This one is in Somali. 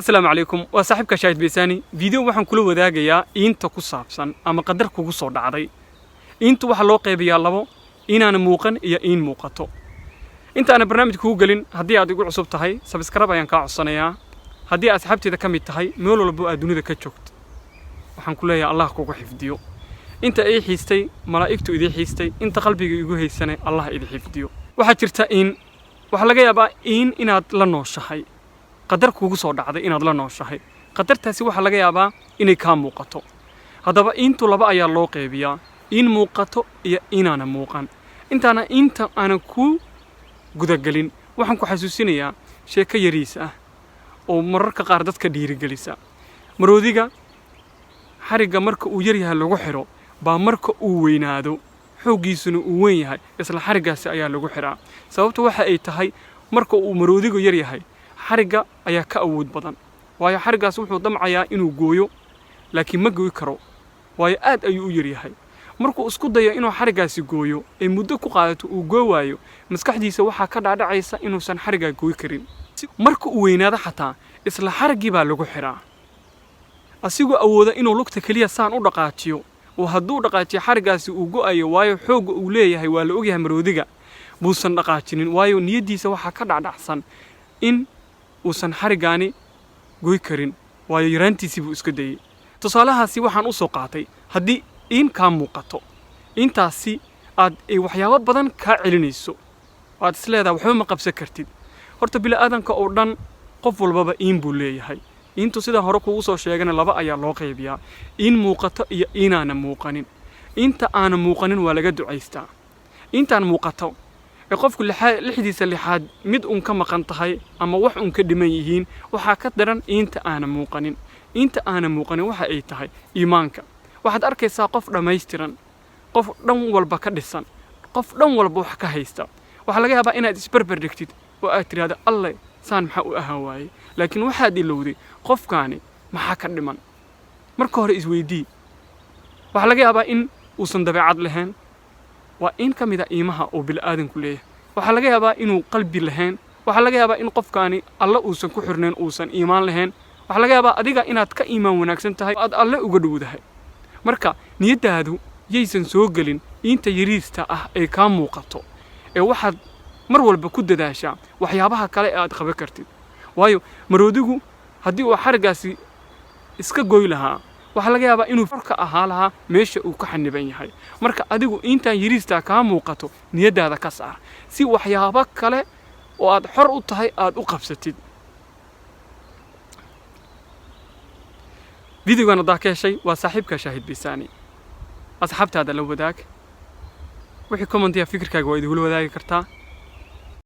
السلام عليكم وصاحبك شاهد بيساني فيديو waxaan kula wadaagayaa inta ku saabsan ama qadar kugu soo dhacday inta waxa loo qaybiyaa labo inaan muuqan iyo in muuqato inta aan barnaamijka ku galin hadii aad igu cusub tahay subscribe ayaan ka codsanayaa hadii asxaabteeda ka mid tahay meel walba aad dunida ka joogto waxaan ku leeyahay Allah kugu xifdiyo inta ay xiistay malaa'iktu idin xiistay inta qalbiga igu haysanay Allah idin xifdiyo waxa jirta in waxa laga yaabaa inaad la nooshahay qadar kugu soo dhacday inaad la nooshahay qadartaasi waxa laga yaabaa inay ka muuqato hadaba intu laba ayaa loo qaybiyaa in muuqato iyo inaana muuqan inta aan ku gudagalin waxaan ku xasuusinayaa sheeko yariis ah oo mararka qaar dadka dhiirigelisa maroodiga xariga marka uu yar yahay lagu xiro baa marka uu weynaado xoogiisuna uu weyn yahay isla xarigaasi ayaa lagu xiraa sababtu waxa ay tahay marka uu maroodigu yar yahay xariga ayaa ka awood badan waayo xarigaas wuxuu damcayaa inuu gooyo laakiin ma gooy karo waayo aad ayuu u yar yahay markuu isku dayo inuu xarigaasi gooyo ee muddo ku qaadato uu goowayo maskaxdiisa waxa ka dhaadhacaysa inuusan xariga gooy karin marka uu weynaado xataa isla xarigii baa lagu xiraa asigoo awooda inuu lugta kaliya saan u dhaqaajiyo oo hadduu dhaqaajiyo xarigaasi uu go'ayo waayo xooga uu leeyahay waa la ogyahay maroodiga buusan dhaqaajinin waayo niyadiisa waxa ka dhaadhacsan in uusan xarigaani gooy karin waayo yaraantiisii buu iska dayay tusaalahaasi waxaan u soo qaatay haddii in ka muuqato intaasi aad waxyaabo badan ka celinayso aad isleedahay waxba ma qabsan kartid horta bilaadanka oo dhan qof walbaba in buu leeyahay intu sida hore kugu soo sheegana laba ayaa loo qaybiyaa in muuqato iyo inaana muuqanin inta aan muuqanin waa laga ducaystaa intaan muuqato qofku lixdiisa lixaad mid un ka maqan tahay ama wax un ka dhiman yihiin waxa ka daran inta aan muuqanin waxa ay tahay iimaanka waxaad arkaysaa qof dhameystiran qof dhan walba ka dhisan qof dhan walba wax ka haysta waxa laga yaabaa inaad isbarbar dhigtid oo aad tiraahdo alle saan maxaa u ahaan waayay laakiin waxaad ilowday qofkaani maxaa ka dhiman marka hore isweydii waxa laga yaabaa in uusan dabeecad lahayn waa in ka mid ah iimaha oo bilaadanku leeyahay waxa laga yaabaa inuu qalbi lahayn waxa laga yaabaa in qofkaani alla uusan ku xirneen uusan iimaan lahayn waxa laga yaabaa adiga inaad ka iimaan wanaagsan tahay aad alle uga dhowdahay marka niyadaadu yeysan soo galin inta yariista ah ee ka muuqato ee waxaad mar walba ku dadaashaa waxyaabaha kale ee aad qaban kartid waayo maroodigu haddii uu xarigaasi iska gooy lahaa waxa laga yaabaa inuu farka ahaa lahaa meesha uu ka xaniban yahay marka adigu intaan yariista ka muuqato niyadaada ka saar si waxyaabo kale oo aad xor u tahay aad u qabsatid فيديوغان ضاكي شيء وصاحبك شاهد بيساني أصحابت هذا لو بداك وحي كومنتيا فكرك وايد هو الوداعي كرتا